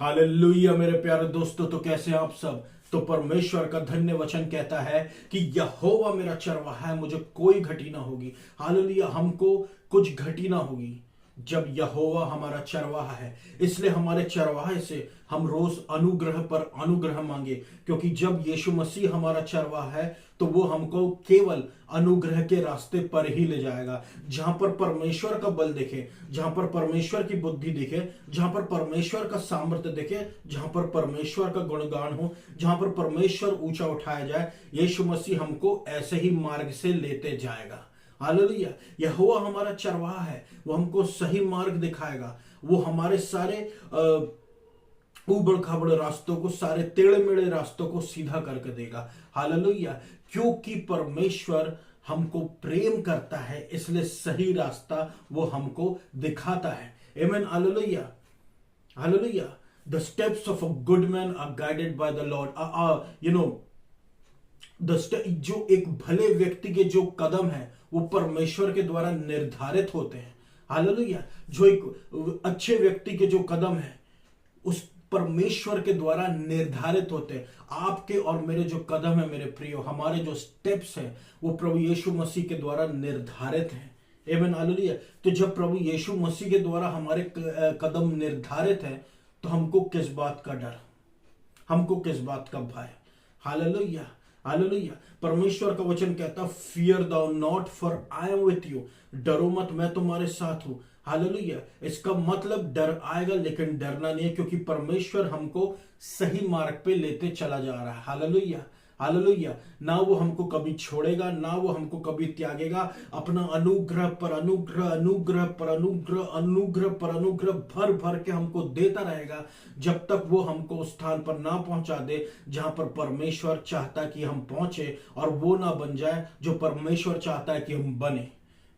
Hallelujah मेरे प्यारे दोस्तों, तो कैसे हैं आप सब। तो परमेश्वर का धन्य वचन कहता है कि यहोवा मेरा चरवाहा है, मुझे कोई घटी ना होगी। हालेलुया, हमको कुछ घटी ना होगी जब यहोवा हमारा चरवाहा है। इसलिए हमारे चरवाहे से हम रोज अनुग्रह पर अनुग्रह मांगे, क्योंकि जब यीशु मसीह हमारा चरवाहा है तो वो हमको केवल अनुग्रह के रास्ते पर ही ले जाएगा। जहां पर परमेश्वर का बल दिखे, जहां पर परमेश्वर की बुद्धि दिखे, जहां पर परमेश्वर का सामर्थ्य दिखे, जहां पर परमेश्वर का गुणगान हो, जहां पर परमेश्वर ऊंचा उठाया जाए, यीशु मसीह हमको ऐसे ही मार्ग से लेते जाएगा। हालेलुया, यहोवा हमारा चरवाहा है, वो हमको सही मार्ग दिखाएगा। वो हमारे सारे उबड़ खाबड़ रास्तों को, सारे टेढ़े मेढ़े रास्तों को सीधा करके देगा। हालेलुया, क्योंकि परमेश्वर हमको प्रेम करता है, इसलिए सही रास्ता वो हमको दिखाता है। आमीन, hallelujah, hallelujah. The steps of a good man are guided by the lord. जो एक भले व्यक्ति के जो कदम है वो परमेश्वर के द्वारा निर्धारित होते हैं। हालेलुया, जो एक अच्छे व्यक्ति के जो कदम है उस परमेश्वर के द्वारा निर्धारित होते हैं। आपके और मेरे जो कदम है मेरे प्रियो, हमारे जो स्टेप्स हैं वो प्रभु यीशु मसीह के द्वारा निर्धारित हैं। आमीन, हालेलुया। तो जब प्रभु यीशु मसीह के द्वारा हमारे कदम निर्धारित हैं तो हमको किस बात का डर, हमको किस बात का भय। Hallelujah, hallelujah. परमेश्वर का वचन कहता, fear thou not for I am with you. डरो मत, मैं तुम्हारे साथ हूं। हालेलुया। इसका मतलब डर आएगा लेकिन डरना नहीं है, क्योंकि परमेश्वर हमको सही मार्ग पे लेते चला जा रहा है। Hallelujah, hallelujah. ना वो हमको कभी छोड़ेगा, ना वो हमको कभी त्यागेगा। अपना अनुग्रह पर अनुग्रह, अनुग्रह पर अनुग्रह, अनुग्रह पर अनुग्रह भर भर के हमको देता रहेगा, जब तक वो हमको उस स्थान पर ना पहुंचा दे जहां पर परमेश्वर चाहता कि हम पहुंचे, और वो ना बन जाए जो परमेश्वर चाहता है कि हम बने।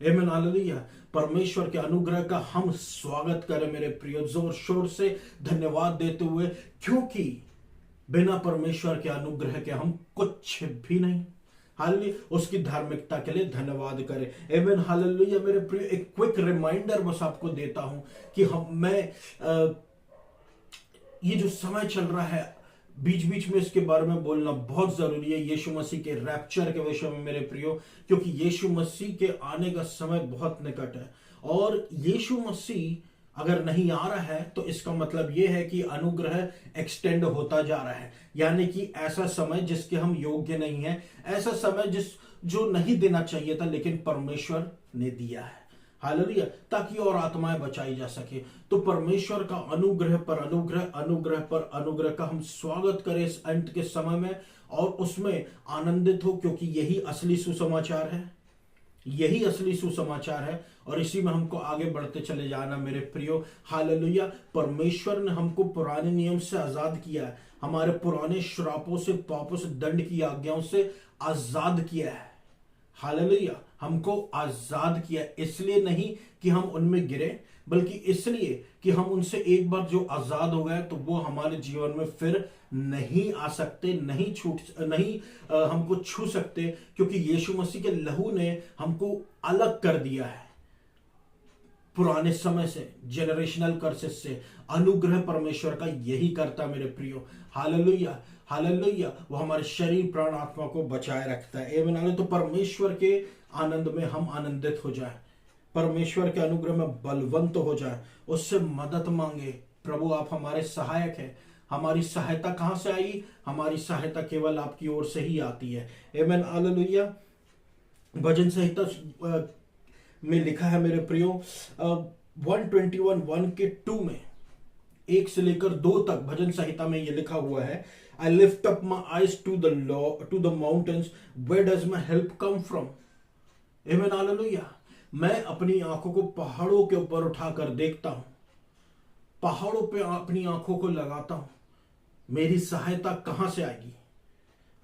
आमीन, हालेलुया। परमेश्वर के अनुग्रह का हम स्वागत करें मेरे प्रियो, जोर शोर से धन्यवाद देते हुए, क्योंकि बिना परमेश्वर के अनुग्रह के हम कुछ भी नहीं। हालेलुया, उसकी धार्मिकता के लिए धन्यवाद करें। आमीन, हालेलुया। मेरे प्रियो, एक क्विक रिमाइंडर बस आपको देता हूं कि ये जो समय चल रहा है, बीच बीच में इसके बारे में बोलना बहुत जरूरी है, यीशु मसीह के रैप्चर के विषय में मेरे प्रियो, क्योंकि यीशु मसीह के आने का समय बहुत निकट है। और यीशु मसीह अगर नहीं आ रहा है तो इसका मतलब यह है कि अनुग्रह एक्सटेंड होता जा रहा है। यानी कि ऐसा समय जिसके हम योग्य नहीं है, ऐसा समय जो नहीं देना चाहिए था, लेकिन परमेश्वर ने दिया है। हालेलुया, ताकि और आत्माएं बचाई जा सके। तो परमेश्वर का अनुग्रह पर अनुग्रह, अनुग्रह पर अनुग्रह का हम स्वागत करें इस अंत के समय में, और उसमें आनंदित हो, क्योंकि यही असली सुसमाचार है, यही असली सुसमाचार है, और इसी में हमको आगे बढ़ते चले जाना मेरे प्रियो। हालेलुया। परमेश्वर ने हमको पुराने नियम से आजाद किया है, हमारे पुराने श्रापों से, पापों से, दंड की आज्ञाओं से आजाद किया है। हालेलुया, हमको आजाद किया, इसलिए नहीं कि हम उनमें गिरे, बल्कि इसलिए कि हम उनसे एक बार जो आजाद हो गए तो वो हमारे जीवन में फिर नहीं आ सकते, नहीं हमको छू सकते, क्योंकि यीशु मसीह के लहू ने हमको अलग कर दिया है पुराने समय से, जेनरेशनल कर्सेस से। अनुग्रह परमेश्वर का यही करता मेरे प्रियो। Hallelujah, hallelujah. वो हमारे शरीर, प्राण, आत्मा को बचाए रखता है। आमीन। तो परमेश्वर के आनंद में हम आनंदित हो जाए, परमेश्वर के अनुग्रह में बलवंत हो जाए, उससे मदद मांगे। प्रभु आप हमारे सहायक हैं। हमारी सहायता कहां से आई? हमारी सहायता केवल आपकी ओर से ही आती है। आमीन, हालेलुया। भजन संहिता में लिखा है मेरे प्रियो, 121 के 2 में, 1 से लेकर 2 तक भजन संहिता में ये लिखा हुआ है, I lift up my eyes to the mountains, where does my help come from? Amen, hallelujah. मैं अपनी आंखों को पहाड़ों के ऊपर उठाकर देखता हूं, पहाड़ों पे अपनी आंखों को लगाता हूं, मेरी सहायता कहां से आएगी?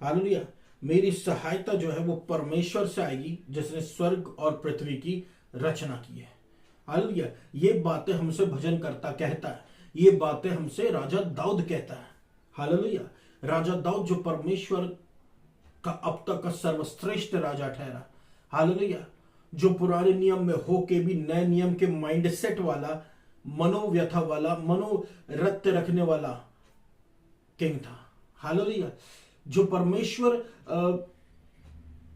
हालेलुया। मेरी सहायता जो है वो परमेश्वर से आएगी, जिसने स्वर्ग और पृथ्वी की रचना की है। हालेलुया। ये बातें हमसे भजन करता कहता है, ये बातें हमसे राजा दाऊद कहता है। हालेलुया। राजा दाऊद जो परमेश्वर का अब तक का सर्वश्रेष्ठ राजा ठहरा। हालेलुया। जो पुराने नियम में होके भी नए नियम के माइंडसेट वाला मनोव्यथा वाला, मनोरथ रखने वाला किंग था। हालेलुया। जो परमेश्वर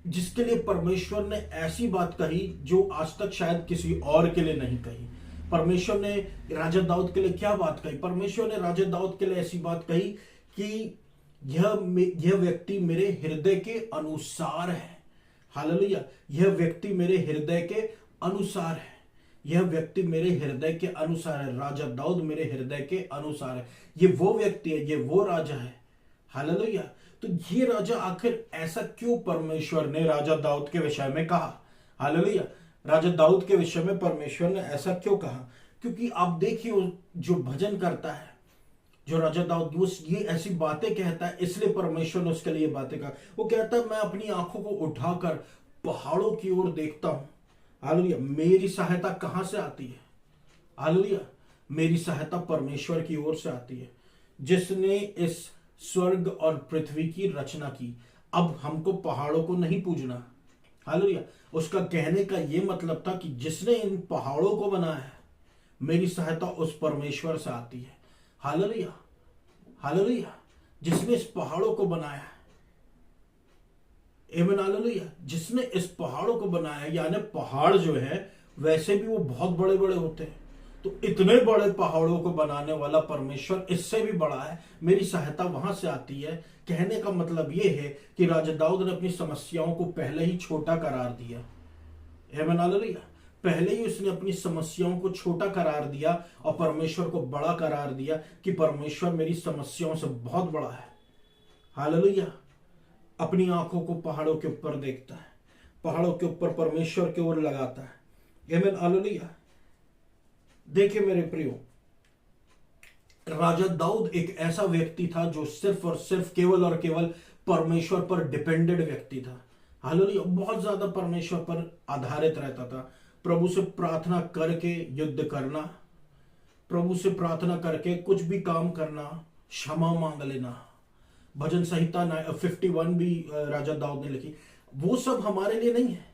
जिसके लिए परमेश्वर ने ऐसी बात कही जो आज तक शायद किसी और के लिए नहीं कही। परमेश्वर ने राजा दाऊद के लिए क्या बात कही? परमेश्वर ने राजा दाऊद के लिए ऐसी बात कही कि यह व्यक्ति मेरे हृदय के अनुसार है। हालेलुया। यह व्यक्ति मेरे हृदय के अनुसार है। यह व्यक्ति मेरे हृदय के अनुसार है। राजा दाऊद मेरे हृदय के अनुसार है। ये वो व्यक्ति है, ये वो राजा है। हालेलुया। तो ये राजा आखिर ऐसा क्यों परमेश्वर ने राजा दाऊद के विषय में कहा? हालेलुया। राजा दाऊद के विषय में परमेश्वर ने ऐसा क्यों कहा? क्योंकि आप देखिए, जो भजन करता है, जो राजा दाऊद, वो ये ऐसी बातें कहता है, इसलिए परमेश्वर ने उसके लिए बातें कहा। वो कहता है, मैं अपनी आंखों को उठाकर पहाड़ों की ओर देखता हूं। हालेलुया। मेरी सहायता कहां से आती है? हालेलुया। मेरी सहायता परमेश्वर की ओर से आती है, जिसने इस स्वर्ग और पृथ्वी की रचना की। अब हमको पहाड़ों को नहीं पूजना। हालेलुया। उसका कहने का यह मतलब था कि जिसने इन पहाड़ों को बनाया है, मेरी सहायता उस परमेश्वर से आती है। हालेलुया। हालेलुया। जिसने इस पहाड़ों को बनाया है, आमीन, हालेलुया। जिसने इस पहाड़ों को बनाया, यानी पहाड़ जो है वैसे भी वो बहुत बड़े बड़े होते हैं, तो इतने बड़े पहाड़ों को बनाने वाला परमेश्वर इससे भी बड़ा है। मेरी सहायता वहां से आती है। कहने का मतलब यह है कि राजा दाऊद ने अपनी समस्याओं को पहले ही छोटा करार दिया। आमीन, हालेलुया। पहले ही उसने अपनी समस्याओं को छोटा करार दिया और परमेश्वर को बड़ा करार दिया कि परमेश्वर मेरी समस्याओं से बहुत बड़ा है। हालेलुया। अपनी आंखों को पहाड़ों के ऊपर देखता है, पहाड़ों के ऊपर परमेश्वर की ओर लगाता है। आमीन, हालेलुया। देखिए मेरे प्रियो, राजा दाऊद एक ऐसा व्यक्ति था जो सिर्फ और सिर्फ, केवल और केवल परमेश्वर पर डिपेंडेड व्यक्ति था। हालेलुया। बहुत ज्यादा परमेश्वर पर आधारित रहता था। प्रभु से प्रार्थना करके युद्ध करना, प्रभु से प्रार्थना करके कुछ भी काम करना, क्षमा मांग लेना। भजन संहिता 51 भी राजा दाऊद ने लिखी। वो सब हमारे लिए नहीं है।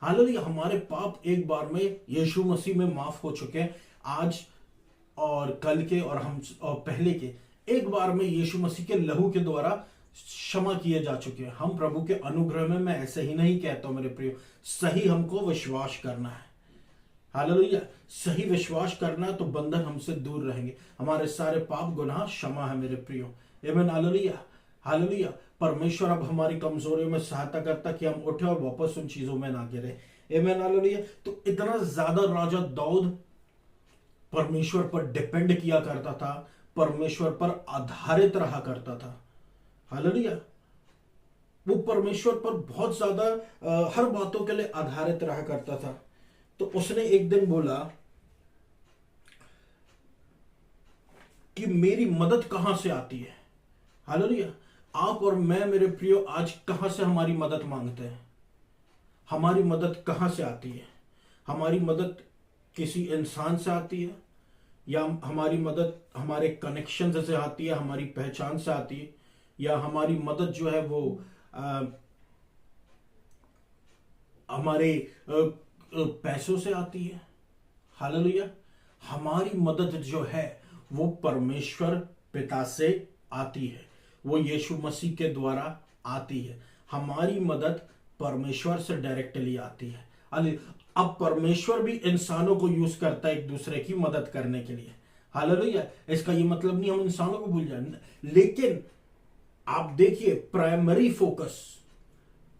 हालेलुया। हमारे पाप एक बार में यीशु मसीह में माफ हो चुके हैं। आज और कल के और पहले के एक बार में यीशु मसीह के लहू के द्वारा क्षमा किए जा चुके हैं। हम प्रभु के अनुग्रह में, मैं ऐसे ही नहीं कहता हूं मेरे प्रियो, सही हमको विश्वास करना है। हालेलुया। सही विश्वास करना तो बंधन हमसे दूर रहेंगे। हमारे सारे पाप गुनाह क्षमा है मेरे प्रियो। आमीन, हालेलुया। हालेलुया। परमेश्वर अब हमारी कमजोरियों में सहायता करता कि हम उठे और वापस उन चीजों में ना गिरे। आमीन, हालेलुया। तो इतना ज्यादा राजा दाऊद परमेश्वर पर डिपेंड किया करता था, परमेश्वर पर आधारित रहा करता था। हालेलुया। वो परमेश्वर पर बहुत ज्यादा हर बातों के लिए आधारित रहा करता था। तो उसने एक दिन बोला कि मेरी मदद कहां से आती है? हालेलुया। आप और मैं मेरे प्रियो आज कहां से हमारी मदद मांगते हैं? हमारी मदद कहां से आती है? हमारी मदद किसी इंसान से आती है, या हमारी मदद हमारे कनेक्शन से आती है, हमारी पहचान से आती है, या हमारी मदद जो है वो हमारे पैसों से आती है? हालेलुया। हमारी मदद जो है वो परमेश्वर पिता से आती है, वो यीशु मसीह के द्वारा आती है। हमारी मदद परमेश्वर से डायरेक्टली आती है। अब परमेश्वर भी इंसानों को यूज करता है एक दूसरे की मदद करने के लिए। हालेलुया। इसका ये मतलब नहीं हम इंसानों को भूल जाए, लेकिन आप देखिए प्राइमरी फोकस,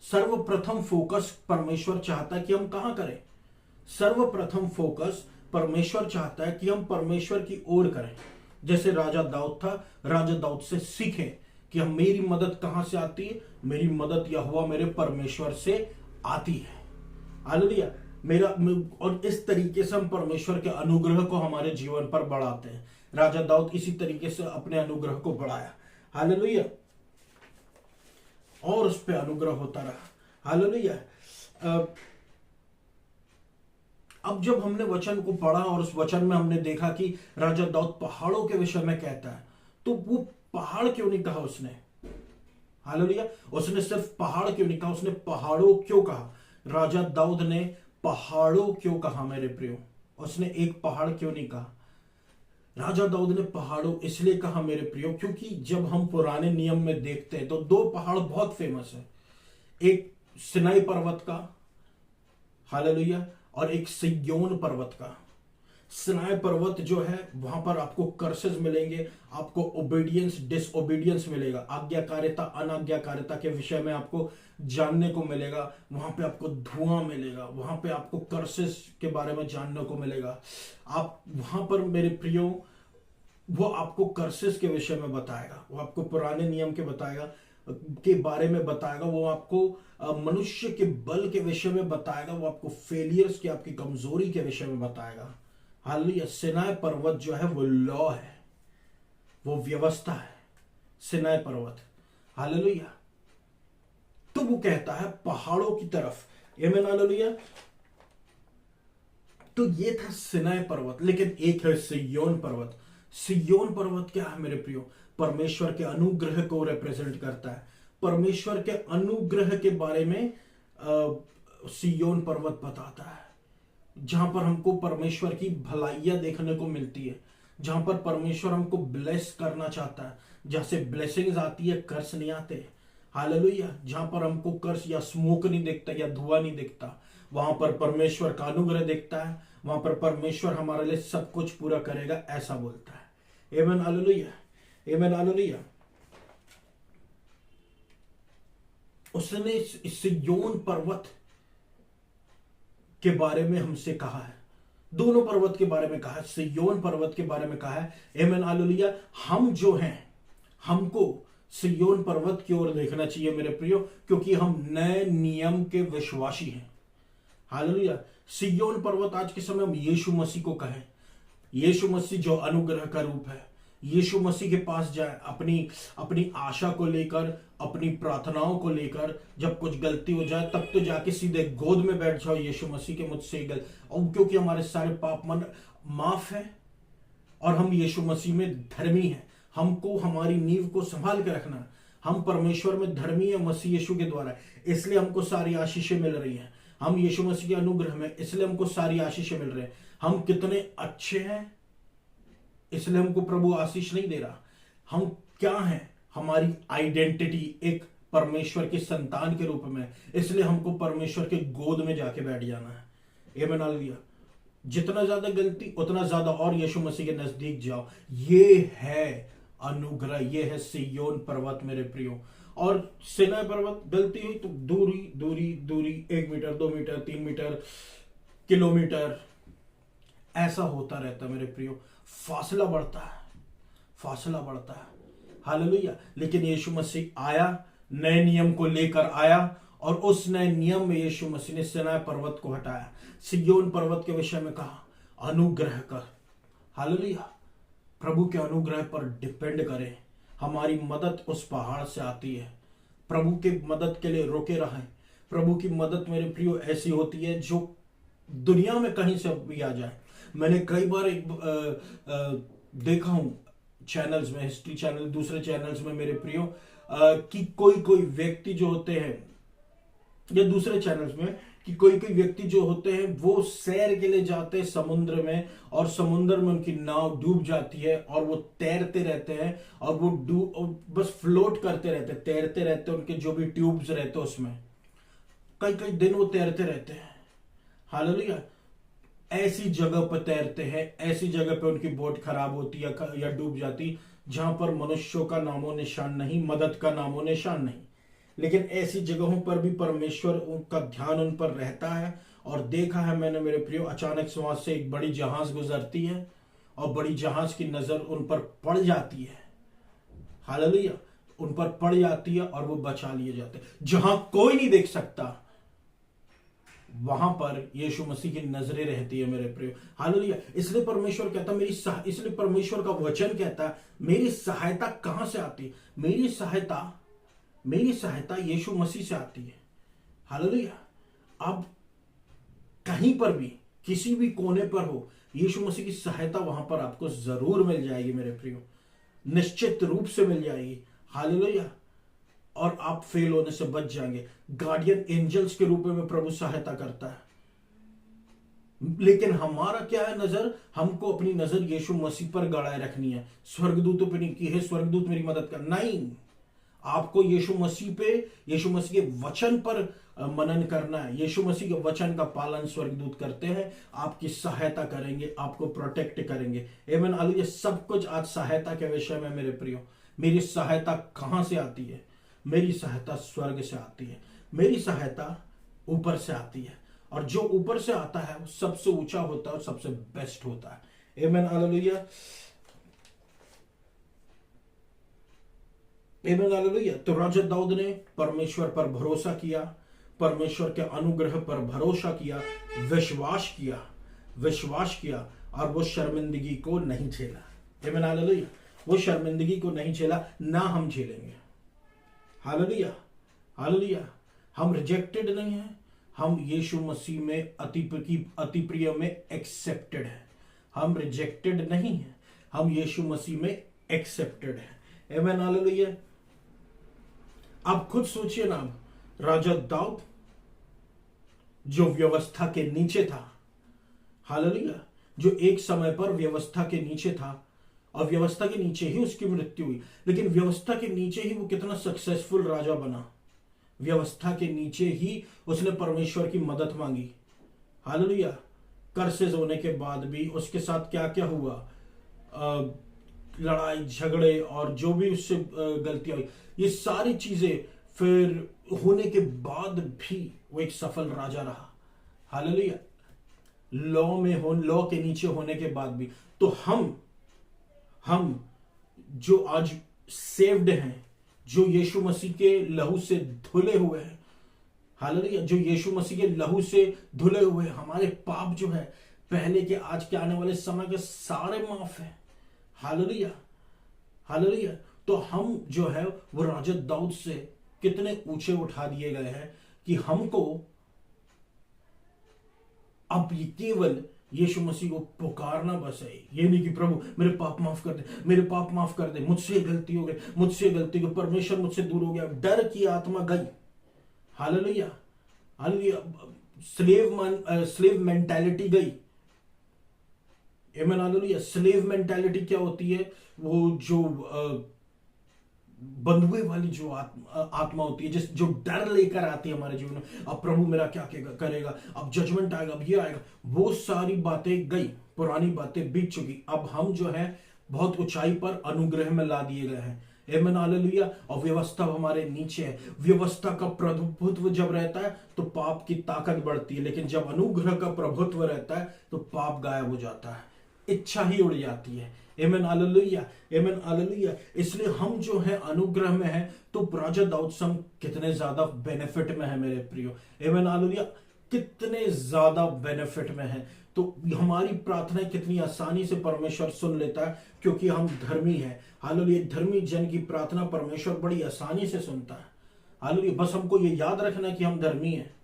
सर्वप्रथम फोकस परमेश्वर चाहता है कि हम कहां करें? सर्वप्रथम फोकस परमेश्वर चाहता है कि हम परमेश्वर की ओर करें। जैसे राजा दाऊद था, राजा दाऊद से सीखें कि हम, मेरी मदद कहां से आती है? मेरी मदद यहोवा मेरे परमेश्वर से आती है। हालेलुया। और इस तरीके से हम परमेश्वर के अनुग्रह को हमारे जीवन पर बढ़ाते हैं। राजा दाऊद इसी तरीके से अपने अनुग्रह को बढ़ाया। हालेलुया। और उस पर अनुग्रह होता रहा। हालेलुया। अब जब हमने वचन को पढ़ा और उस वचन में हमने देखा कि राजा दाऊद पहाड़ों के विषय में कहता है, तो वो पहाड़ क्यों नहीं कहा उसने? हालेलुया। उसने सिर्फ पहाड़ क्यों नहीं कहा, उसने पहाड़ों क्यों कहा? राजा दाऊद ने पहाड़ों क्यों कहा मेरे प्रियो? उसने एक पहाड़ क्यों नहीं कहा? राजा दाऊद ने पहाड़ों इसलिए कहा मेरे प्रियो, क्योंकि जब हम पुराने नियम में देखते हैं तो दो पहाड़ बहुत फेमस है, एक सिनाई पर्वत का, हालेलुया, और एक सिय्योन पर्वत का। सिनाई पर्वत जो है वहां पर आपको कर्सेस मिलेंगे, आपको ओबीडियंस डिसओबीडियंस मिलेगा, आज्ञाकारिता अनाज्ञाकारिता के विषय में आपको जानने को मिलेगा, वहां पे आपको धुआं मिलेगा, वहां पे आपको कर्सेस के बारे में जानने को मिलेगा। आप वहां पर मेरे प्रियो, वो आपको कर्सेस के विषय में बताएगा, वो आपको पुराने नियम के बारे में बताएगा, वो आपको मनुष्य के बल के विषय में बताएगा, वो आपको फेलियर्स की, आपकी कमजोरी के विषय में बताएगा। हालेलुया। सिनाई पर्वत जो है वो लॉ है, वो व्यवस्था है, सिनाई पर्वत। हालेलुया। तो वो कहता है पहाड़ों की तरफ, आमीन, हालेलुया। तो ये था सिनाई पर्वत, लेकिन एक है सिय्योन पर्वत। सिय्योन पर्वत क्या है मेरे प्रियो? परमेश्वर के अनुग्रह को रिप्रेजेंट करता है। परमेश्वर के अनुग्रह के बारे में सिय्योन पर्वत बताता है, जहां पर हमको परमेश्वर की भलाइयां देखने को मिलती है, जहां पर परमेश्वर हमको ब्लेस करना चाहता है, जहां से ब्लेसिंग्स आती है, कर्स नहीं आते। हालेलुया। जहां पर हमको कर्स या स्मोक नहीं दिखता या धुआं नहीं दिखता, वहां पर परमेश्वर का अनुग्रह दिखता है, वहां पर परमेश्वर हमारे लिए सब कुछ पूरा करेगा, ऐसा बोलता है। आमीन, हालेलुया, आमीन, हालेलुया। उसने इस सिय्योन पर्वत के बारे में हमसे कहा है, दोनों पर्वत के बारे में कहा है, सिय्योन पर्वत के बारे में कहा है। आमीन, हालेलुया। हम जो हैं, हमको सिय्योन पर्वत की ओर देखना चाहिए मेरे प्रियो, क्योंकि हम नए नियम के विश्वासी हैं। हालेलुया। सिय्योन पर्वत आज के समय हम यीशु मसीह को कहें, यीशु मसीह जो अनुग्रह का रूप है, यीशु मसीह के पास जाए अपनी आशा को लेकर, अपनी प्रार्थनाओं को लेकर। जब कुछ गलती हो जाए तब तो जाके सीधे गोद में बैठ जाओ, यीशु मसीह के मुझसे और क्योंकि हमारे सारे पाप मन माफ है और हम यीशु मसीह में धर्मी हैं। हमको हमारी नींव को संभाल के रखना, हम परमेश्वर में धर्मी है मसीह यीशु के द्वारा, इसलिए हमको सारी आशीषें मिल रही हैं। हम यीशु मसीह के अनुग्रह में, इसलिए हमको सारी आशीषें मिल रही हैं। हम कितने अच्छे हैं, इसलिए हमको प्रभु आशीष नहीं दे रहा। हम क्या हैं, हमारी आइडेंटिटी एक परमेश्वर की संतान के रूप में, इसलिए हमको परमेश्वर के गोद में जाके बैठ जाना है। आमीन, हालेलुया। जितना ज्यादा गलती उतना ज्यादा और यीशु मसीह के नजदीक जाओ। ये है अनुग्रह, ये है सिय्योन पर्वत मेरे प्रियो। और सिनाई पर्वत, गलती हुई तो दूरी दूरी दूरी, 1 मीटर 2 मीटर 3 मीटर, किलोमीटर, ऐसा होता रहता मेरे प्रियो। फासला बढ़ता है, फासला बढ़ता है। हालेलुया। लेकिन यीशु मसीह आया, नए नियम को लेकर आया, और उस नए नियम में यीशु मसीह ने सिनाई पर्वत को हटाया, सिय्योन पर्वत के विषय में कहा अनुग्रह कर। हालेलुया। प्रभु के अनुग्रह पर डिपेंड करें, हमारी मदद उस पहाड़ से आती है। प्रभु की मदद के लिए रुके रहें। प्रभु की मदद मेरे प्रियो ऐसी होती है जो दुनिया में कहीं से भी आ जाए। मैंने कई बार देखा हूं चैनल्स में, हिस्ट्री चैनल, दूसरे चैनल्स में मेरे प्रियो, कि कोई व्यक्ति जो होते हैं, या दूसरे चैनल्स में कि कोई व्यक्ति जो होते हैं वो सैर के लिए जाते हैं समुद्र में, और समुद्र में उनकी नाव डूब जाती है और वो तैरते रहते हैं, और वो बस फ्लोट करते रहते, तैरते रहते, उनके जो भी ट्यूब्स रहते हैं उसमें कई दिन वो तैरते रहते हैं। हालेलुया। ऐसी जगह पर तैरते हैं, ऐसी जगह पर उनकी बोट खराब होती है या डूब जाती, जहां पर मनुष्यों का नामो निशान नहीं, मदद का नामो निशान नहीं। लेकिन ऐसी जगहों पर भी परमेश्वर का ध्यान उन पर रहता है। और देखा है मैंने मेरे प्रियो, अचानक से वहां से एक बड़ी जहाज गुजरती है और बड़ी जहाज की नजर उन पर पड़ जाती है। हालेलुया। उन पर पड़ जाती है और वो बचा लिए जाते हैं। जहां कोई नहीं देख सकता वहां पर यीशु मसीह की नजरें रहती है मेरे प्रियो। हालेलुया। इसलिए परमेश्वर कहता, इसलिए परमेश्वर का वचन कहता है, मेरी सहायता कहां से आती? मेरी सहायता यीशु मसीह से आती है। हालेलुया। अब कहीं पर भी, किसी भी कोने पर हो, यीशु मसीह की सहायता वहां पर आपको जरूर मिल जाएगी मेरे प्रियो, निश्चित रूप से मिल जाएगी। हालेलुया। और आप फेल होने से बच जाएंगे। गार्डियन एंजल्स के रूप में प्रभु सहायता करता है। लेकिन हमारा क्या है नजर, हमको अपनी नजर यीशु मसीह पर गड़ाए रखनी है, स्वर्गदूतों पे नहीं कि हे स्वर्गदूत मेरी मदद कर, नहीं। आपको यीशु मसीह पे, यीशु मसीह के वचन पर मनन करना है। यीशु मसीह के वचन का पालन स्वर्गदूत करते हैं, आपकी सहायता करेंगे, आपको प्रोटेक्ट करेंगे। आमीन हालेलुया। सब कुछ आज सहायता के विषय में मेरे प्रियो। मेरी सहायता कहां से आती है? मेरी सहायता स्वर्ग से आती है, मेरी सहायता ऊपर से आती है, और जो ऊपर से आता है वो सबसे ऊंचा होता है और सबसे बेस्ट होता है। आमीन हालेलुया। आमीन हालेलुया। तो राजा दाऊद ने परमेश्वर पर भरोसा किया, परमेश्वर के अनुग्रह पर भरोसा किया, विश्वास किया और वो शर्मिंदगी को नहीं झेला। आमीन हालेलुया। वो शर्मिंदगी को नहीं झेला, ना हम झेलेंगे। Hallelujah hallelujah. हम रिजेक्टेड नहीं है, हम यीशु मसीह में अति प्रिय में एक्सेप्टेड है। हम रिजेक्टेड नहीं है, हम यीशु मसीह में एक्सेप्टेड है। आमीन हालेलुया। आप खुद सोचिए ना, राजा दाऊद जो व्यवस्था के नीचे था, हालेलुया, जो एक समय पर व्यवस्था के नीचे था और व्यवस्था के नीचे ही उसकी मृत्यु हुई, लेकिन व्यवस्था के नीचे ही वो कितना सक्सेसफुल राजा बना। व्यवस्था के नीचे ही उसने परमेश्वर की मदद मांगी। हालेलुया। कर्सेज होने के बाद भी उसके साथ क्या क्या हुआ, लड़ाई झगड़े और जो भी उससे गलतियां हुई, ये सारी चीजें फिर होने के बाद भी वो एक सफल राजा रहा। हालेलुया। लॉ के नीचे होने के बाद भी। तो हम जो आज सेव्ड हैं, जो यीशु मसीह के लहू से धुले हुए हैं, हालेलुया, जो यीशु मसीह के लहू से धुले हुए, हमारे पाप जो है पहले के आज के आने वाले समय के सारे माफ है। Hallelujah hallelujah. तो हम जो है वो राजा दाऊद से कितने ऊंचे उठा दिए गए हैं कि हमको अब ये केवल यीशु मसीह को पुकारना बस है। ये नहीं कि प्रभु मेरे पाप माफ कर दे, मेरे पाप माफ कर दे, मुझसे गलती हो गई, मुझसे गलती हो, परमेश्वर मुझसे दूर हो गया, डर की आत्मा गई। Hallelujah hallelujah. स्लेव मेंटालिटी गई। आमीन हालेलुया। स्लेव मेंटालिटी क्या होती है? वो जो बंधुए वाली जो आत्मा होती है, जो डर लेकर आती है हमारे जीवन में, अब प्रभु मेरा क्या करेगा, अब जजमेंट आएगा, अब ये आएगा, वो सारी बातें गई, पुरानी बातें बीत चुकी। अब हम जो है बहुत ऊंचाई पर अनुग्रह में ला दिए गए हैं। आमीन हालेलुया। और व्यवस्था हमारे नीचे है। व्यवस्था का प्रभुत्व जब रहता है तो पाप की ताकत बढ़ती है, लेकिन जब अनुग्रह का प्रभुत्व रहता है तो पाप गायब हो जाता है, इच्छा ही उड़ जाती है। आमीन हालेलुया आमीन हालेलुया। इसलिए हम जो है अनुग्रह में है, तो राजा दाऊद से हम कितने ज्यादा बेनिफिट में है मेरे प्रियो। आमीन हालेलुया। कितने ज्यादा बेनिफिट में है। तो हमारी प्रार्थना कितनी आसानी से परमेश्वर सुन लेता है, क्योंकि हम धर्मी हैं। हालेलुया। धर्मी जन की प्रार्थना परमेश्वर बड़ी आसानी से सुनता है। हालेलुया। बस हमको ये याद रखना कि हम धर्मी हैं।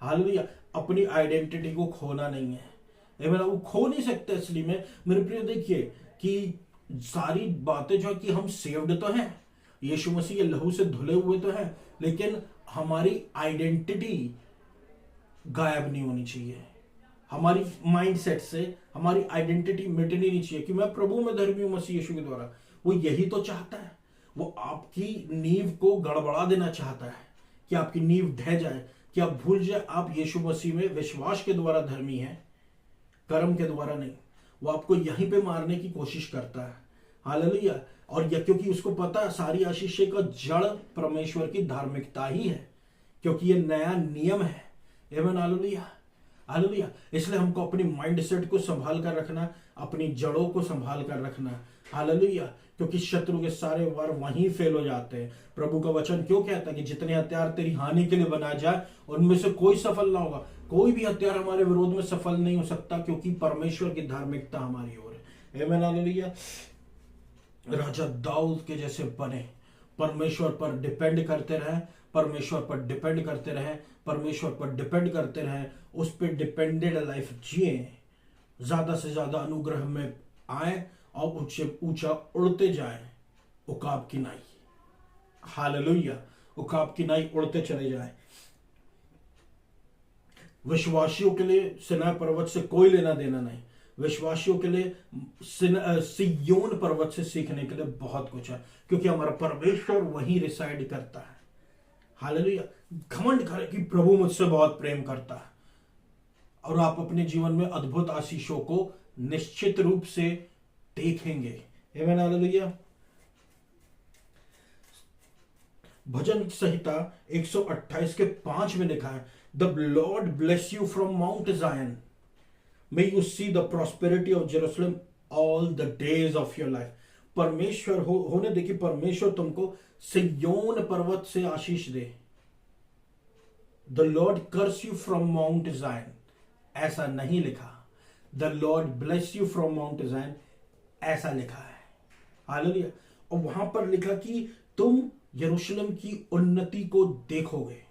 हालेलुया। अपनी आइडेंटिटी को खोना नहीं है। वो खो नहीं सकते। इसलिए में मेरे प्रिय देखिए कि सारी बातें जो है कि हम सेव्ड तो हैं, यीशु मसीह के लहू से धुले हुए तो हैं, लेकिन हमारी आइडेंटिटी गायब नहीं होनी चाहिए। हमारी माइंडसेट से हमारी आइडेंटिटी मिटनी नहीं चाहिए कि मैं प्रभु में धर्मी हूं मसीह यीशु के द्वारा। वो यही तो चाहता है। वो आपकी नींव को गड़बड़ा देना चाहता है कि आपकी नींव ढह जाए, कि आप भूल जाए आप यीशु मसीह में विश्वास के द्वारा धर्मी हैं, कर्म के द्वारा नहीं। वो आपको यहीं पे मारने की कोशिश करता है। हालेलुया। और यह क्योंकि उसको पता है सारी आशीष का जड़ परमेश्वर की धार्मिकता ही है, क्योंकि ये नया नियम है। आमीन हालेलुया हालेलुया। इसलिए हमको अपनी माइंडसेट को संभाल कर रखना, अपनी जड़ों को संभाल कर रखना। हालेलुया। क्योंकि शत्रु के सारे वार वहीं फेल हो जाते हैं। प्रभु का वचन क्यों कहता है कि जितने हथियार तेरी हानि के लिए बनाए जाए उनमें से कोई सफल ना होगा। कोई भी हथियार हमारे विरोध में सफल नहीं हो सकता, क्योंकि परमेश्वर की धार्मिकता हमारी ओर है। आमीन हालेलुया। राजा दाऊद के जैसे बने, परमेश्वर पर डिपेंड करते रहे, परमेश्वर पर डिपेंड करते रहे, परमेश्वर पर डिपेंड करते रहे, उस पर डिपेंडेड लाइफ जिए, ज्यादा से ज्यादा अनुग्रह में आए और ऊंचे ऊंचा उड़ते जाए, उकाब की नाई। हालेलुया। उकाब की नाई उड़ते चले जाए। विश्वासियों के लिए सिनाई पर्वत से कोई लेना देना नहीं। विश्वासियों के लिए सिय्योन पर्वत से सीखने के लिए बहुत कुछ है, क्योंकि हमारा परमेश्वर वहीं रिसाइड करता है। हालेलुया। घमंड करे कि प्रभु मुझसे बहुत प्रेम करता है, और आप अपने जीवन में अद्भुत आशीषों को निश्चित रूप से देखेंगे। आमीन। हालेलुया। भजन संहिता 128 के 5 में लिखा है, the lord bless you from mount Zion, may you see the prosperity of Jerusalem all the days of your life. परमेश्वर होने देखिए, परमेश्वर तुमको सिय्योन पर्वत से आशीष दे। The lord curse you from mount Zion, ऐसा नहीं लिखा। The lord bless you from mount Zion, ऐसा लिखा है। हालेलुया। और वहां पर लिखा कि तुम यरूशलेम की उन्नति को देखोगे,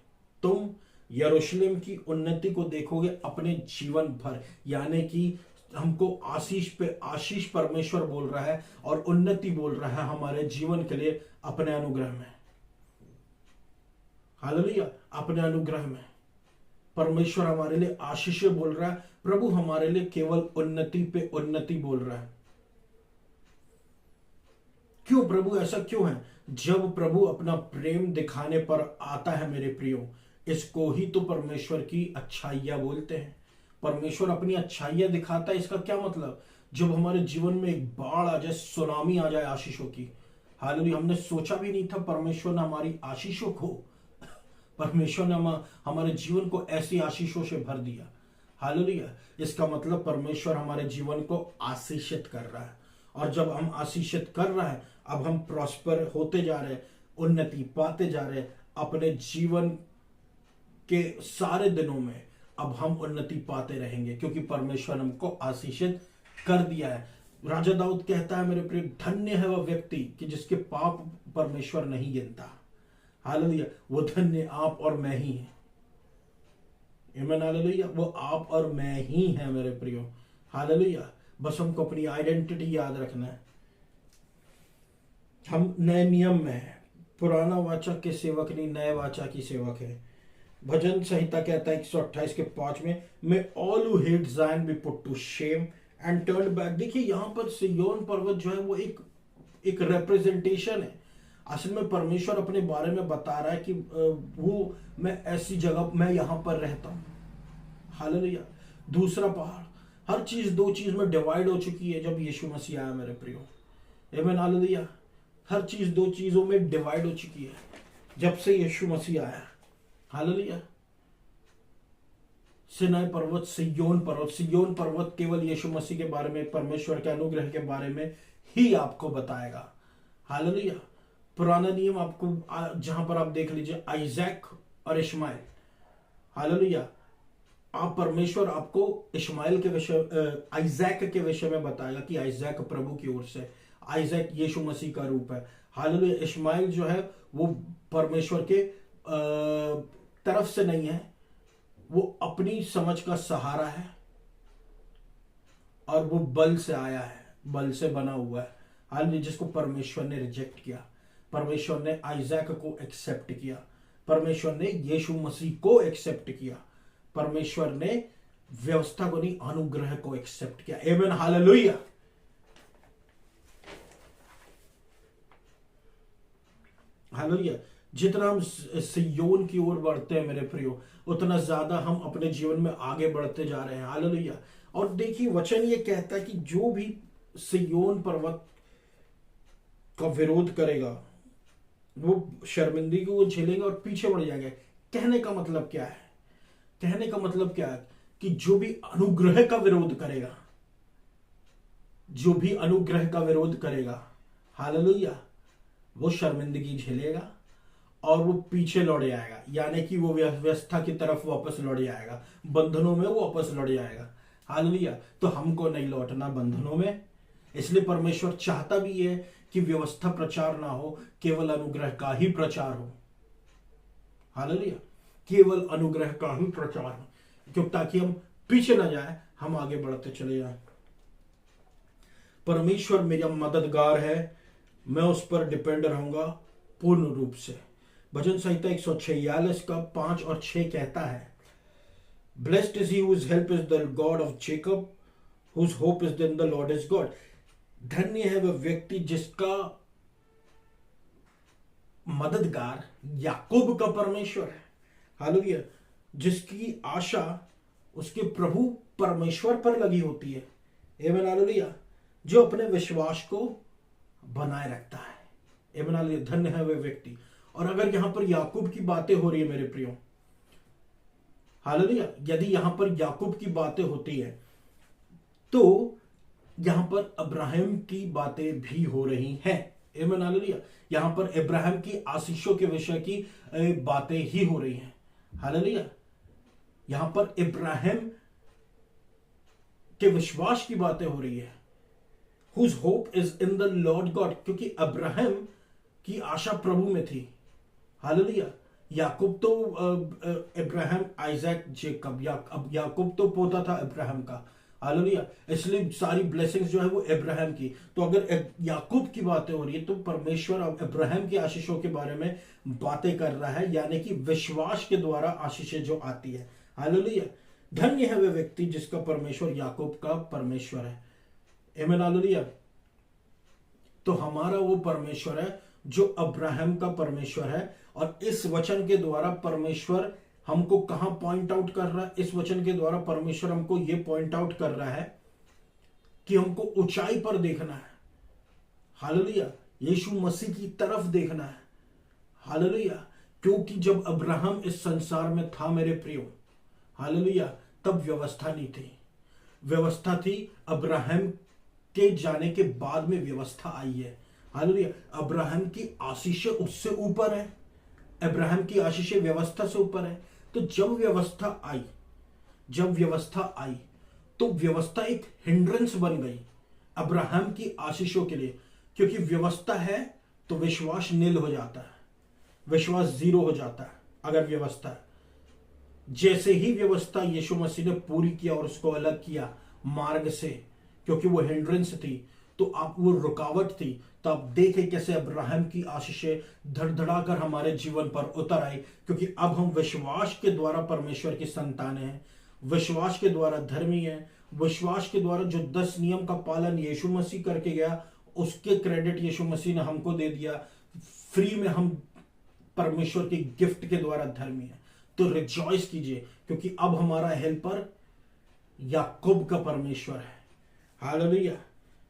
तुम यरूशलेम की उन्नति को देखोगे अपने जीवन भर। यानी कि हमको आशीष पे आशीष परमेश्वर बोल रहा है और उन्नति बोल रहा है हमारे जीवन के लिए अपने अनुग्रह में। हालेलुया। अपने अनुग्रह में परमेश्वर हमारे लिए आशीष बोल रहा है। प्रभु हमारे लिए केवल उन्नति पे उन्नति बोल रहा है। क्यों प्रभु, ऐसा क्यों है? जब प्रभु अपना प्रेम दिखाने पर आता है मेरे प्रियो, इसको ही तो परमेश्वर की अच्छाइयां बोलते हैं। परमेश्वर अपनी अच्छाइयां दिखाता है। इसका क्या मतलब? जब हमारे जीवन में एक बाढ़ आ जाए, सुनामी आ जाए आशीषों की। हालेलुया। हमने सोचा भी नहीं था, परमेश्वर ने हमारी आशीषों को, परमेश्वर ने हमारे जीवन को ऐसी आशीषों से भर दिया। हालेलुया। इसका मतलब परमेश्वर हमारे जीवन को आशीषित कर रहा है, और जब हम आशीषित कर रहे हैं, अब हम प्रॉस्पर होते जा रहे हैं, उन्नति पाते जा रहे हैं अपने जीवन के सारे दिनों में। अब हम उन्नति पाते रहेंगे क्योंकि परमेश्वर हमको आशीषित कर दिया है। राजा दाऊद कहता है, मेरे प्रिय, धन्य है वह व्यक्ति कि जिसके पाप परमेश्वर नहीं गिनता। हालेलुया। वो धन्य आप और मैं ही है। आमीन। हालेलुया। वो आप और मैं ही है मेरे प्रियो। हालेलुया। बस हमको अपनी आइडेंटिटी याद रखना है। हम नए नियम में है, पुराना वाचा के सेवक नहीं, नए वाचा की सेवक है। भजन संहिता कहता है 128 के 5 में, may all who hate Zion be put to shame and turn back. देखिए यहां पर सिय्योन पर्वत जो है वो एक रिप्रेजेंटेशन है। असल में परमेश्वर अपने बारे में बता रहा है कि वो मैं ऐसी जगह, मैं यहां पर रहता हूं। हालेलुया। दूसरा पहाड़, हर चीज दो चीज में डिवाइड हो चुकी है जब यीशु मसीह आया मेरे प्रियो। आमीन। हालेलुया। हर चीज दो चीजों में डिवाइड हो चुकी है जब से यीशु मसीह आया। हालेलुया। सिनाई पर्वत, सिय्योन पर्वत। सिय्योन पर्वत केवल यीशु मसीह के बारे में, परमेश्वर के अनुग्रह के बारे में ही आपको बताएगा। हालेलुया। पुराना नियम आपको, जहां पर आप देख लीजिए आइजैक और इश्माइल। हालेलुया। आप परमेश्वर आपको इश्माइल के विषय, आइजैक के विषय में बताएगा कि आइजैक प्रभु की ओर से, आइजैक यीशु मसीह का रूप है। हालेलुया। इश्माइल जो है वो परमेश्वर के तरफ से नहीं है, वो अपनी समझ का सहारा है और वो बल से आया है, बल से बना हुआ है। हालेलुया। जिसको परमेश्वर ने रिजेक्ट किया, परमेश्वर ने आइजैक को एक्सेप्ट किया, परमेश्वर ने यीशु मसीह को एक्सेप्ट किया, परमेश्वर ने व्यवस्था को नहीं, अनुग्रह को एक्सेप्ट किया। आमीन। हालेलुया। हालेलुया। जितना हम सिय्योन की ओर बढ़ते हैं मेरे प्रियो, उतना ज्यादा हम अपने जीवन में आगे बढ़ते जा रहे हैं। हालेलुया। और देखिए वचन ये कहता है कि जो भी सिय्योन पर्वत का विरोध करेगा वो शर्मिंदगी को झेलेगा और पीछे बढ़ जाएगा। कहने का मतलब क्या है? कहने का मतलब क्या है कि जो भी अनुग्रह का विरोध करेगा, जो भी अनुग्रह का विरोध करेगा, हालेलुया, वो शर्मिंदगी झेलेगा और वो पीछे लौट जाएगा। यानी कि वो व्यवस्था की तरफ वापस लौट जाएगा, बंधनों में वो वापस लौट जाएगा। हालेलुया। तो हमको नहीं लौटना बंधनों में। इसलिए परमेश्वर चाहता भी है कि व्यवस्था प्रचार ना हो, केवल अनुग्रह का ही प्रचार हो। हालेलुया। केवल अनुग्रह का ही प्रचार हो, क्यों? ताकि हम पीछे ना जाए, हम आगे बढ़ते चले जाएं। परमेश्वर मेरा मददगार है, मैं उस पर डिपेंड रहूंगा पूर्ण रूप से। भजन संहिता 146 का 5 और 6 कहता है, Blessed is he whose help is the God of Jacob, whose hope is in the Lord is God. धन्य है वह व्यक्ति जिसका मददगार याकूब का परमेश्वर है। हालेलुया। जिसकी आशा उसके प्रभु परमेश्वर पर लगी होती है। आमीन हालेलुया। जो अपने विश्वास को बनाए रखता है। आमीन हालेलुया। धन्य है वह व्यक्ति। और अगर यहां पर याकूब की बातें हो रही है मेरे प्रियो, हालेलुया, यदि यहां पर याकूब की बातें होती है तो यहां पर अब्राहम की बातें भी हो रही हैं। आमीन हालेलुया। यहां पर अब्राहम की आशीषों के विषय की बातें ही हो रही हैं। हालेलुया। यहां पर इब्राहिम के विश्वास की बातें हो रही है। Whose hope is in the Lord God, क्योंकि अब्राहम की आशा प्रभु में थी। हालेलुया। याकूब तो इब्राहिम, आइजैक, जेकब, याकूब तो पोता था इब्राहिम का। हालेलुया। इसलिए सारी ब्लेसिंग्स जो है वो इब्राहिम की। तो अगर याकूब की बातें हो रही है तो परमेश्वर अब इब्राहिम की आशीषों के बारे में बातें कर रहा है, यानी कि विश्वास के द्वारा आशीषें जो आती है। हालेलुया। धन्य है वह व्यक्ति जिसका परमेश्वर याकूब का परमेश्वर है। आमीन हालेलुया। तो हमारा वो परमेश्वर है जो अब्राहम का परमेश्वर है। और इस वचन के द्वारा परमेश्वर हमको कहां पॉइंट आउट कर रहा है? इस वचन के द्वारा परमेश्वर हमको ये पॉइंट आउट कर रहा है कि हमको ऊंचाई पर देखना है। हालेलुया। यीशु मसीह की तरफ देखना है। हालेलुया। क्योंकि जब अब्राहम इस संसार में था मेरे प्रियो, हालेलुया, तब व्यवस्था नहीं थी। व्यवस्था थी अब्राहम के जाने के बाद में व्यवस्था आई है। हालेलुया। अब्राहम की आशीषें उससे ऊपर है। अब्राहम की आशीषें व्यवस्था से ऊपर है। तो जब व्यवस्था आई तो व्यवस्था एक हिंड्रेंस बन गई अब्राहम की आशीषों के लिए। क्योंकि व्यवस्था है तो विश्वास नील हो जाता है, विश्वास जीरो हो जाता है। अगर व्यवस्था है, जैसे ही व्यवस्था यीशु मसीह ने पूरी किया और उसको अलग किया मार्ग से, क्योंकि वो हिंड्रेंस थी, तो आप वो रुकावट थी, तो आप देखें कैसे अब्राहम की आशीषें धड़धड़ाकर हमारे जीवन पर उतर आई। क्योंकि अब हम विश्वास के द्वारा परमेश्वर की संतान हैं, विश्वास के द्वारा धर्मी हैं, विश्वास के द्वारा जो 10 नियम का पालन यीशु मसीह करके गया उसके क्रेडिट यीशु मसीह ने हमको दे दिया। फ्री में हम परमेश्वर के गिफ्ट के द्वारा धर्मी हैं। तो रिजॉइस कीजिए, क्योंकि अब हमारा हेल्पर याकूब का परमेश्वर है। हालेलुया।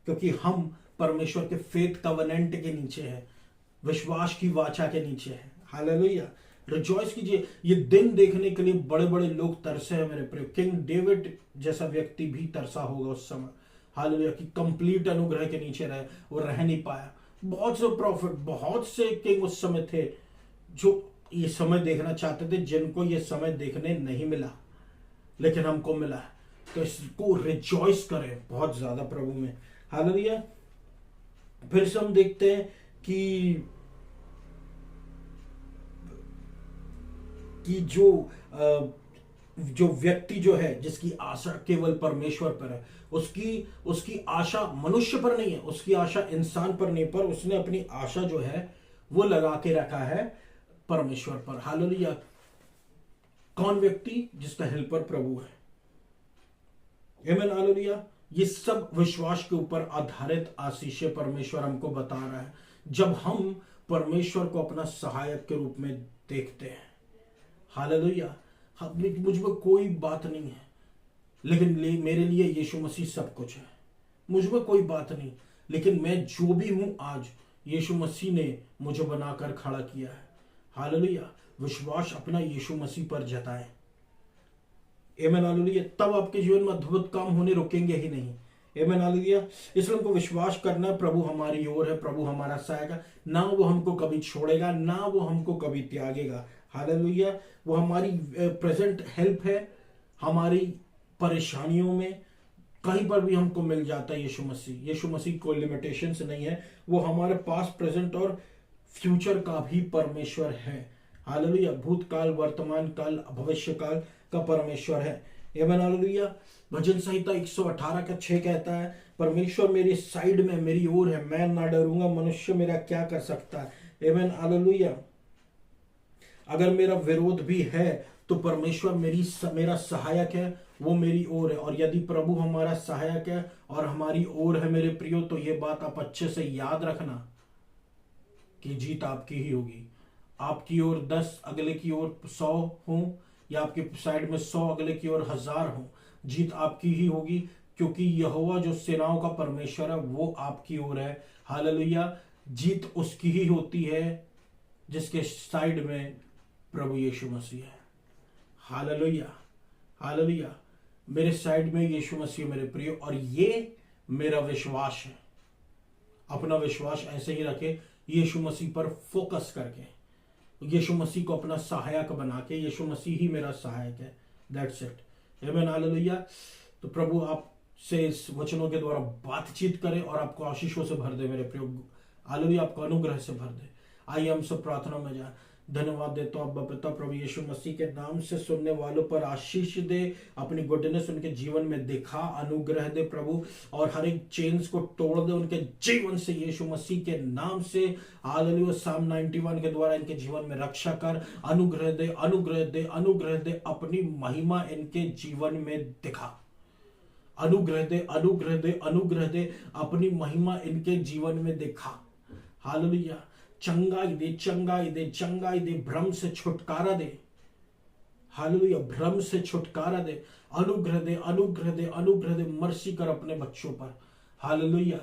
क्योंकि हम परमेश्वर के फेथ कवेनेंट के नीचे हैं, विश्वास की वाचा के नीचे हैं। हालेलुया। रिजॉइस कीजिए। ये दिन देखने के लिए बड़े बड़े लोग तरसे हैं मेरे प्रिय। किंग डेविड जैसा व्यक्ति भी तरसा होगा उस समय। हालेलुया। कि कंप्लीट अनुग्रह के नीचे रहे, वो रह नहीं पाया। बहुत से प्रॉफिट, बहुत से किंग उस समय थे जो ये समय देखना चाहते थे, जिनको ये समय देखने नहीं मिला, लेकिन हमको मिला है। तो इसको रिजॉइस करें बहुत ज्यादा प्रभु में। हालेलुया। फिर से हम देखते हैं कि जो व्यक्ति जो है जिसकी आशा केवल परमेश्वर पर है, उसकी आशा मनुष्य पर नहीं है, उसकी आशा इंसान पर नहीं, पर उसने अपनी आशा जो है वो लगा के रखा है परमेश्वर पर। हालेलुया। कौन व्यक्ति? जिसका हेल्पर प्रभु है। आमीन हालेलुया। ये सब विश्वास के ऊपर आधारित आशीषें परमेश्वर हमको बता रहा है जब हम परमेश्वर को अपना सहायक के रूप में देखते हैं। हालेलुया। मुझ में कोई बात नहीं है, लेकिन मेरे लिए यीशु मसीह सब कुछ है। मुझ में कोई बात नहीं, लेकिन मैं जो भी हूं आज यीशु मसीह ने मुझे बनाकर खड़ा किया है। हालेलुया। विश्वास अपना यीशु मसीह पर जताएं। आमीन हालेलुया। तब आपके जीवन में अद्भुत काम होने रुकेंगे ही नहीं। आमीन हालेलुया। इसलिए हमको विश्वास करना है प्रभु हमारी ओर है, प्रभु हमारा सहायक है। ना वो हमको कभी छोड़ेगा, ना वो हमको कभी त्यागेगा। हालेलुया। वो हमारी प्रेजेंट हेल्प है हमारी परेशानियों में। कहीं पर भी हमको मिल जाता है यीशु मसीह। यीशु मसीह कोई लिमिटेशंस नहीं है। वो हमारे पास, प्रेजेंट और फ्यूचर का भी परमेश्वर है। हालेलुया। भूतकाल, वर्तमान काल, भविष्य काल का परमेश्वर है। आमीन हालेलुया। भजन संहिता 118:6 कहता है, परमेश्वर मेरी साइड में, मेरी ओर है, मैं ना डरूंगा, मनुष्य मेरा क्या कर सकता है। आमीन हालेलुया। अगर मेरा विरोध भी है तो परमेश्वर मेरा सहायक है, वो मेरी ओर है। और यदि प्रभु हमारा सहायक है और हमारी ओर है मेरे प्रियो, तो ये बात आप अच्छे से याद रखना कि जीत आपकी ही होगी। आपकी ओर 10, अगले की ओर 100 हो, या आपके साइड में 100, अगले की ओर 1000 हो, जीत आपकी ही होगी, क्योंकि यहोवा जो सेनाओं का परमेश्वर है वो आपकी ओर है। हालेलुया। जीत उसकी ही होती है जिसके साइड में प्रभु यीशु मसीह है। Hallelujah, hallelujah. मेरे साइड में यीशु मसीह मेरे प्रिय, और ये मेरा विश्वास है। अपना विश्वास ऐसे ही रखे, यीशु मसीह पर फोकस करके, यीशु मसीह को अपना सहायक बना के, यीशु मसीह ही मेरा सहायक है। That's it. आमीन, हालेलुया। तो प्रभु आपसे इस वचनों के द्वारा बातचीत करे और आपको आशीषों से भर दे मेरे प्रिय। हालेलुया, आपको अनुग्रह से भर दे। आइए हम सब प्रार्थना में जाए। धन्यवाद देता हूं अब्बा पिता, प्रभु यीशु मसीह के नाम से सुनने वालों पर आशीष दे, अपनी गुडनेस उनके जीवन में दिखा, अनुग्रह दे प्रभु, और हर एक चेन्स को तोड़ दे उनके जीवन से यीशु मसीह के नाम से। हालेलुया। साम 91 के द्वारा इनके जीवन में रक्षा कर, अनुग्रह दे, अनुग्रह दे, अनुग्रह दे, अपनी महिमा इनके जीवन में दिखा। अनुग्रह दे, अनुग्रह दे, अनुग्रह दे, अपनी महिमा इनके जीवन में दिखा। हालेलुया। चंगाई दे, चंगाई दे, चंगाई दे, भ्रम से छुटकारा दे। हालेलुया, भ्रम से छुटकारा दे, अनुग्रह दे, अनुग्रह दे, अनुग्रह दे, मर्सी कर अपने बच्चों पर। हालेलुया,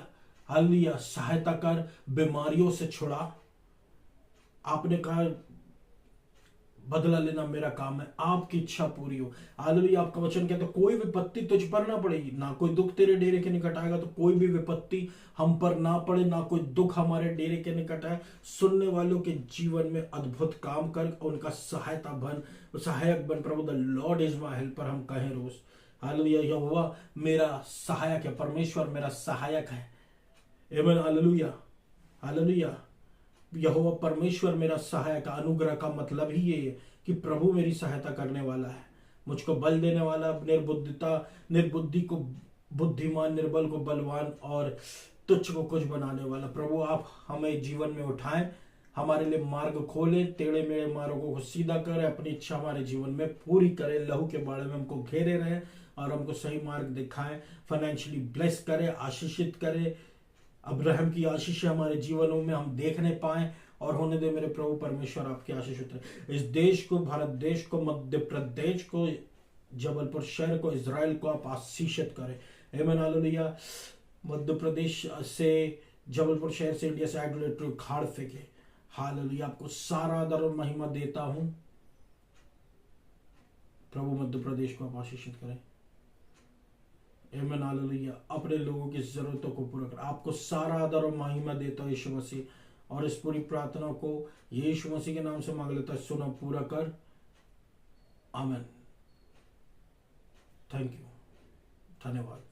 हालेलुया, सहायता कर, बीमारियों से छुड़ा। आपने कहा बदला लेना मेरा काम है, आपकी इच्छा पूरी हो। हालेलुया। आपका वचन कहता है कोई विपत्ति तुझ पर ना पड़ेगी, ना कोई दुख तेरे डेरे के निकट आएगा। तो कोई भी विपत्ति हम पर ना पड़े, ना कोई दुख हमारे डेरे के निकट आए। सुनने वालों के जीवन में अद्भुत काम कर, उनका सहायक बन प्रभु। The lord is my helper, हम कहें रोज। हालेलुया। यहोवा मेरा सहायक है, परमेश्वर मेरा सहायक है। आमीन, हालेलुया, हालेलुया। यहोवा परमेश्वर मेरा सहायक। अनुग्रह का मतलब ही ये है कि प्रभु मेरी सहायता करने वाला है, मुझको बल देने वाला, निर्बुद्धि को बुद्धिमान, निर्बल को बलवान, और तुच्छ को कुछ बनाने वाला। प्रभु आप हमें जीवन में उठाएं, हमारे लिए मार्ग खोले, टेढ़े मेढ़े मार्गों को सीधा करे, अपनी इच्छा हमारे जीवन में पूरी करे। लहू के बाड़े में हमको घेरे रहे और हमको सही मार्ग दिखाएं। फाइनेंशियली ब्लेस करे, आशीषित करे। अब्राहम की आशीष हमारे जीवनों में हम देखने पाए और होने दे मेरे प्रभु परमेश्वर। आपकी आशीष उतरे इस देश को, भारत देश को, मध्य प्रदेश को, जबलपुर शहर को, इजराइल को आप आशीषित करें। आमीन, हालेलुया। मध्य प्रदेश से, जबलपुर शहर से, इंडिया से आइडोलेट्री खाड़ फेंके। हालेलुया। आपको सारा आदर और महिमा देता हूं प्रभु। मध्य प्रदेश को आप आशीषित करें। आमीन, हालेलुया। अपने लोगों की जरूरतों को पूरा कर, आपको सारा आदर और महिमा देता हूं यीशु मसीह। और इस पूरी प्रार्थना को यीशु मसीह के नाम से मांग लेता है, सुना, पूरा कर। आमीन। थैंक यू, धन्यवाद।